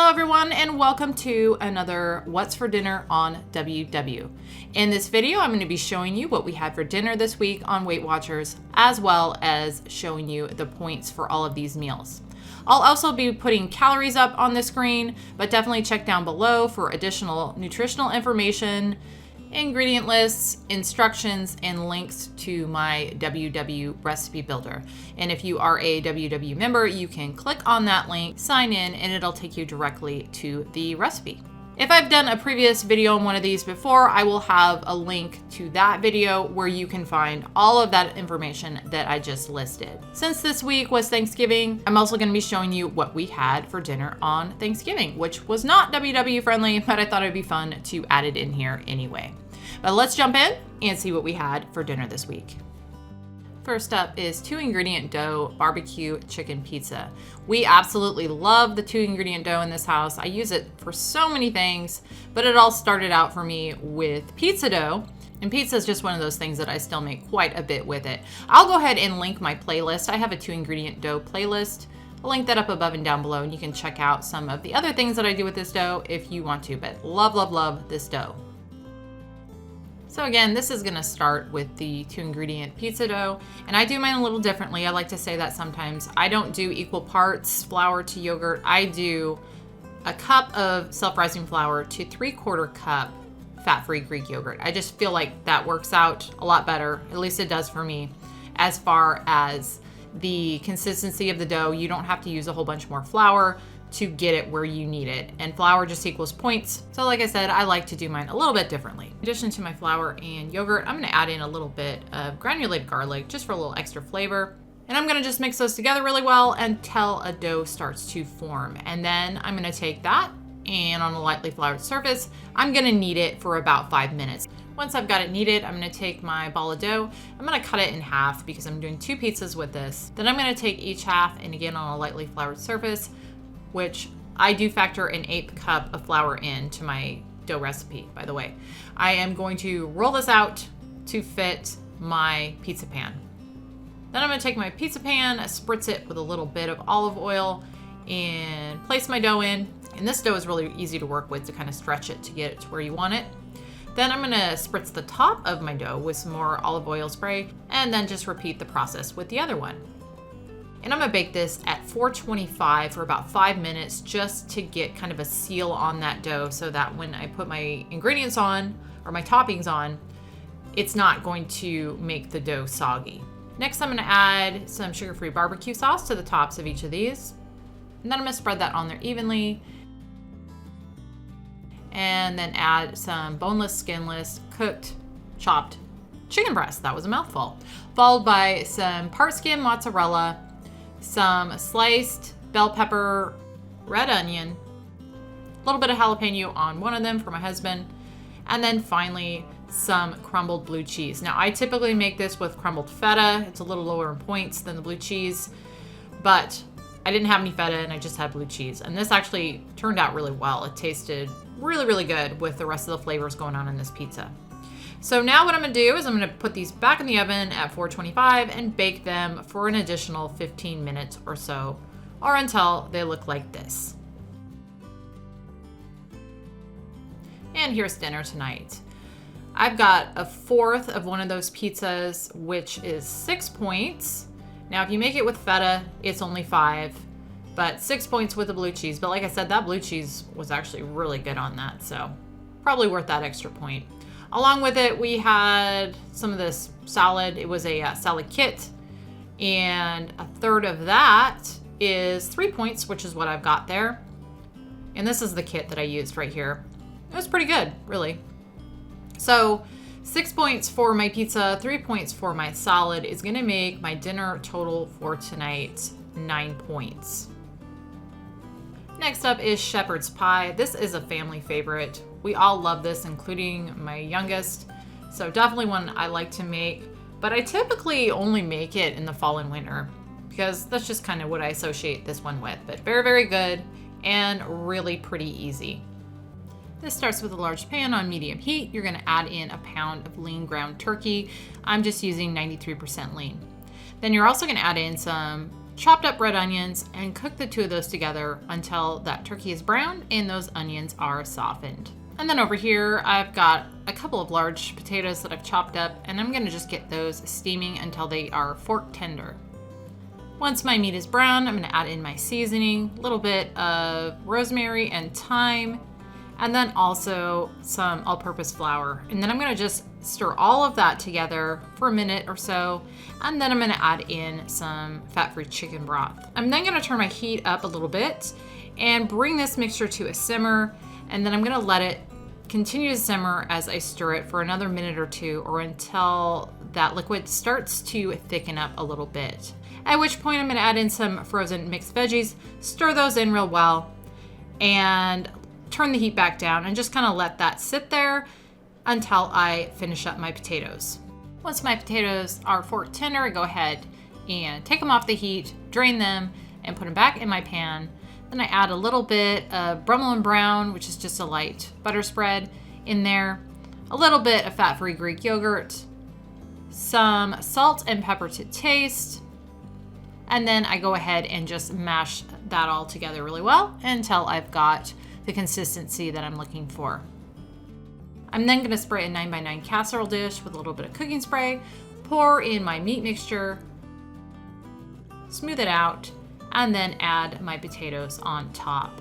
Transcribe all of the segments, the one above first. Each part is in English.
Hello everyone and welcome to another What's for Dinner on WW. In this video, I'm going to be showing you what we had for dinner this week on Weight Watchers, as well as showing you the points for all of these meals. I'll also be putting calories up on the screen, but definitely check down below for additional nutritional information, ingredient lists, instructions, and links to my WW recipe builder. And if you are a WW member, you can click on that link, sign in, and it'll take you directly to the recipe. If I've done a previous video on one of these before, I will have a link to that video where you can find all of that information that I just listed. Since this week was Thanksgiving, I'm also going to be showing you what we had for dinner on Thanksgiving, which was not WW friendly, but I thought it'd be fun to add it in here anyway. But let's jump in and see what we had for dinner this week. First up is 2-ingredient dough BBQ Chicken Pizza. We absolutely love the 2-ingredient dough in this house. I use it for so many things, but it all started out for me with pizza dough. And pizza is just one of those things that I still make quite a bit with it. I'll go ahead and link my playlist. I have a 2-ingredient dough playlist. I'll link that up above and down below, and you can check out some of the other things that I do with this dough if you want to, but love, love, love this dough. So again, this is gonna start with the 2-ingredient pizza dough, and I do mine a little differently. I like to say that sometimes I don't do equal parts flour to yogurt. I do a cup of self-rising flour to 3/4 cup fat-free Greek yogurt. I just feel like that works out a lot better, at least it does for me, as far as the consistency of the dough. You don't have to use a whole bunch more flour to get it where you need it, and flour just equals points. So like I said, I like to do mine a little bit differently. In addition to my flour and yogurt, I'm gonna add in a little bit of granulated garlic just for a little extra flavor. And I'm gonna just mix those together really well until a dough starts to form. And then I'm gonna take that, and on a lightly floured surface, I'm gonna knead it for about 5 minutes. Once I've got it kneaded, I'm gonna take my ball of dough, I'm gonna cut it in half because I'm doing 2 pizzas with this. Then I'm gonna take each half, and again on a lightly floured surface, which I do factor an 1/8 cup of flour into my dough recipe, by the way. I am going to roll this out to fit my pizza pan. Then I'm gonna take my pizza pan, spritz it with a little bit of olive oil, and place my dough in. And this dough is really easy to work with to kind of stretch it to get it to where you want it. Then I'm gonna spritz the top of my dough with some more olive oil spray, and then just repeat the process with the other one. And I'm gonna bake this at 425 for about 5 minutes just to get kind of a seal on that dough so that when I put my ingredients on, or my toppings on, it's not going to make the dough soggy. Next, I'm gonna add some sugar-free barbecue sauce to the tops of each of these. And then I'm gonna spread that on there evenly. And then add some boneless, skinless, cooked, chopped chicken breast. That was a mouthful. Followed by some part skim mozzarella, some sliced bell pepper, red onion, a little bit of jalapeno on one of them for my husband, and then finally some crumbled blue cheese. Now I typically make this with crumbled feta. It's a little lower in points than the blue cheese, but I didn't have any feta and I just had blue cheese. And this actually turned out really well. It tasted really, really good with the rest of the flavors going on in this pizza. So now what I'm gonna do is I'm gonna put these back in the oven at 425 and bake them for an additional 15 minutes or so, or until they look like this. And here's dinner tonight. I've got a 1/4 of one of those pizzas, which is 6 points. Now, if you make it with feta, it's only 5, but 6 points with the blue cheese. But like I said, that blue cheese was actually really good on that, so probably worth that extra point. Along with it, we had some of this salad. It was a salad kit, and a 1/3 of that is 3 points, which is what I've got there. And this is the kit that I used right here. It was pretty good, really. So 6 points for my pizza, 3 points for my salad is gonna make my dinner total for tonight 9 points. Next up is shepherd's pie. This is a family favorite. We all love this, including my youngest. So definitely one I like to make, but I typically only make it in the fall and winter because that's just kind of what I associate this one with. But very, very good and really pretty easy. This starts with a large pan on medium heat. You're gonna add in a pound of lean ground turkey. I'm just using 93% lean. Then you're also gonna add in some chopped up red onions, and cook the two of those together until that turkey is brown and those onions are softened. And then over here, I've got a couple of large potatoes that I've chopped up, and I'm gonna just get those steaming until they are fork tender. Once my meat is brown, I'm gonna add in my seasoning, a little bit of rosemary and thyme, and then also some all-purpose flour. And then I'm gonna just stir all of that together for a minute or so, and then I'm gonna add in some fat-free chicken broth. I'm then gonna turn my heat up a little bit and bring this mixture to a simmer, and then I'm gonna let it continue to simmer as I stir it for another minute or two, or until that liquid starts to thicken up a little bit. At which point I'm gonna add in some frozen mixed veggies, stir those in real well, and turn the heat back down and just kind of let that sit there until I finish up my potatoes. Once my potatoes are fork tender, I go ahead and take them off the heat, drain them, and put them back in my pan. Then I add a little bit of Brummel & Brown, which is just a light butter spread, in there, a little bit of fat-free Greek yogurt, some salt and pepper to taste, and then I go ahead and just mash that all together really well until I've got the consistency that I'm looking for. I'm then gonna spray a 9x9 casserole dish with a little bit of cooking spray, pour in my meat mixture, smooth it out, and then add my potatoes on top.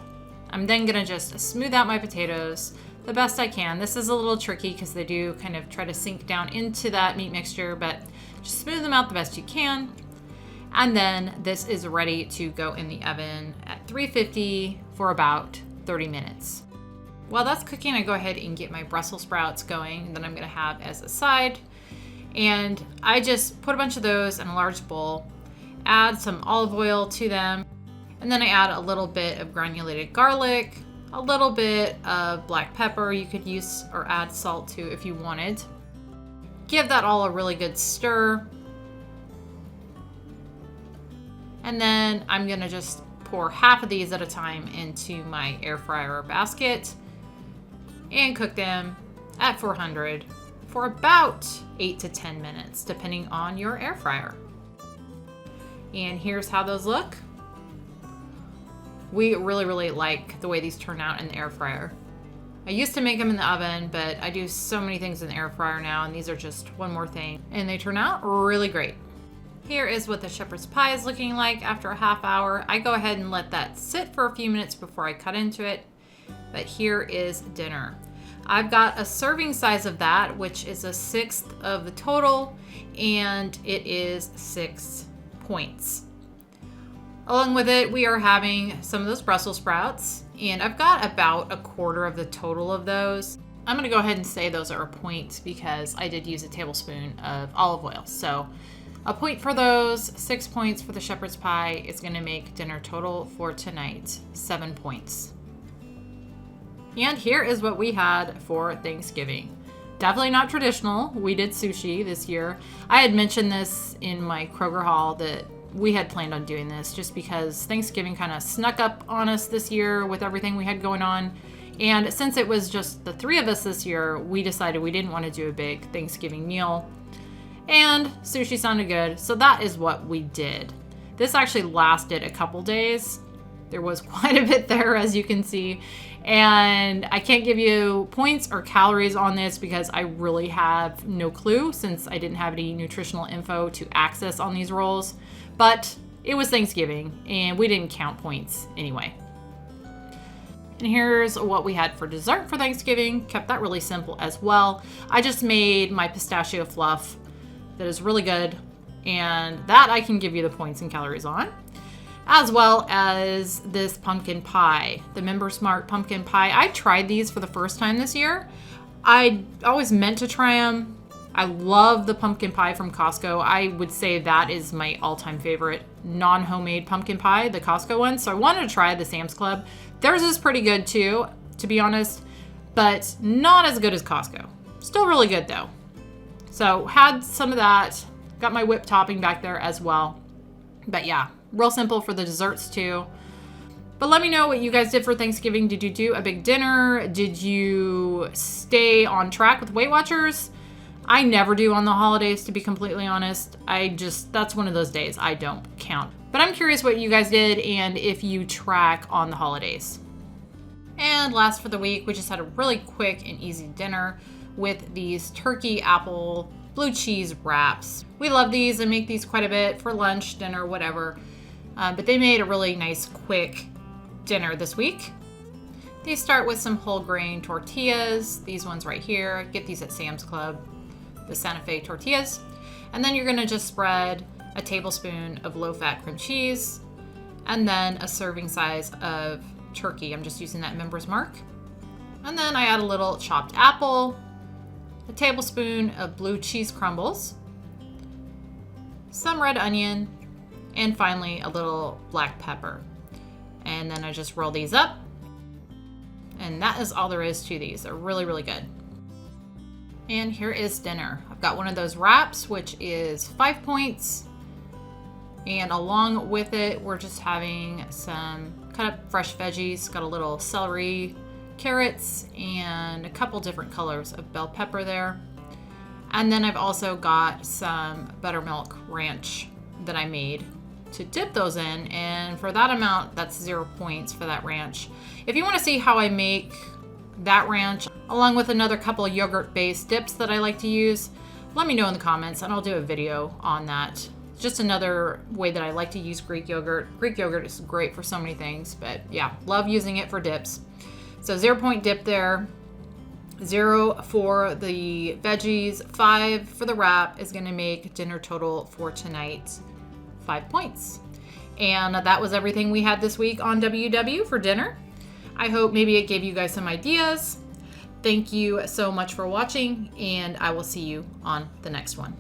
I'm then gonna just smooth out my potatoes the best I can. This is a little tricky because they do kind of try to sink down into that meat mixture, but just smooth them out the best you can. And then this is ready to go in the oven at 350 for about 30 minutes. While that's cooking, I go ahead and get my Brussels sprouts going that I'm gonna have as a side. And I just put a bunch of those in a large bowl, add some olive oil to them, and then I add a little bit of granulated garlic, a little bit of black pepper. You could use or add salt to if you wanted. Give that all a really good stir. And then I'm gonna just pour half of these at a time into my air fryer basket and cook them at 400 for about 8 to 10 minutes, depending on your air fryer. And here's how those look. We really like the way these turn out in the air fryer. I used to make them in the oven, but I do so many things in the air fryer now, and these are just one more thing. And they turn out really great. Here is what the shepherd's pie is looking like after a half hour. I go ahead and let that sit for a few minutes before I cut into it. But here is dinner. I've got a serving size of that, which is 1/6 of the total, and it is 6 points. Along with it, we are having some of those Brussels sprouts, and I've got about 1/4 of the total of those. I'm gonna go ahead and say those are a point because I did use a tablespoon of olive oil. So a point for those, 6 points for the shepherd's pie is gonna make dinner total for tonight, 7 points. And here is what we had for Thanksgiving. Definitely not traditional. We did sushi this year. I had mentioned this in my Kroger haul that we had planned on doing this just because Thanksgiving kind of snuck up on us this year with everything we had going on. And since it was just the 3 of us this year, we decided we didn't want to do a big Thanksgiving meal. And sushi sounded good, so that is what we did. This actually lasted a couple days. There was quite a bit there, as you can see. And I can't give you points or calories on this because I really have no clue since I didn't have any nutritional info to access on these rolls. But it was Thanksgiving and we didn't count points anyway. And here's what we had for dessert for Thanksgiving. Kept that really simple as well. I just made my pistachio fluff that is really good, and that I can give you the points and calories on, as well as this pumpkin pie, the Member Smart pumpkin pie. I tried these for the first time this year. I always meant to try them. I love the pumpkin pie from Costco. I would say that is my all-time favorite non-homemade pumpkin pie, the Costco one. So I wanted to try the Sam's Club. Theirs is pretty good too, to be honest, but not as good as Costco. Still really good though. So had some of that, got my whipped topping back there as well. But yeah, real simple for the desserts too. But let me know what you guys did for Thanksgiving. Did you do a big dinner? Did you stay on track with Weight Watchers? I never do on the holidays, to be completely honest. That's one of those days I don't count. But I'm curious what you guys did and if you track on the holidays. And last for the week, we just had a really quick and easy dinner with these turkey apple blue cheese wraps. We love these and make these quite a bit for lunch, dinner, whatever. But they made a really nice quick dinner this week. These start with some whole grain tortillas. These ones right here, get these at Sam's Club, the Santa Fe tortillas. And then you're gonna just spread a tablespoon of low-fat cream cheese and then a serving size of turkey. I'm just using that Member's Mark. And then I add a little chopped apple, a tablespoon of blue cheese crumbles, some red onion, and finally a little black pepper. And then I just roll these up. And that is all there is to these. They're really, really good. And here is dinner. I've got one of those wraps, which is 5 points. And along with it, we're just having some cut up fresh veggies. Got a little celery, carrots, and a couple different colors of bell pepper there. And then I've also got some buttermilk ranch that I made to dip those in, and for that amount, that's 0 points for that ranch. If you want to see how I make that ranch, along with another couple of yogurt-based dips that I like to use, let me know in the comments, and I'll do a video on that. Just another way that I like to use Greek yogurt. Greek yogurt is great for so many things, but yeah, love using it for dips. So 0 point dip there, 0 for the veggies, 5 for the wrap is going to make dinner total for tonight 5 points. And that was everything we had this week on WW for dinner. I hope maybe it gave you guys some ideas. Thank you so much for watching, and I will see you on the next one.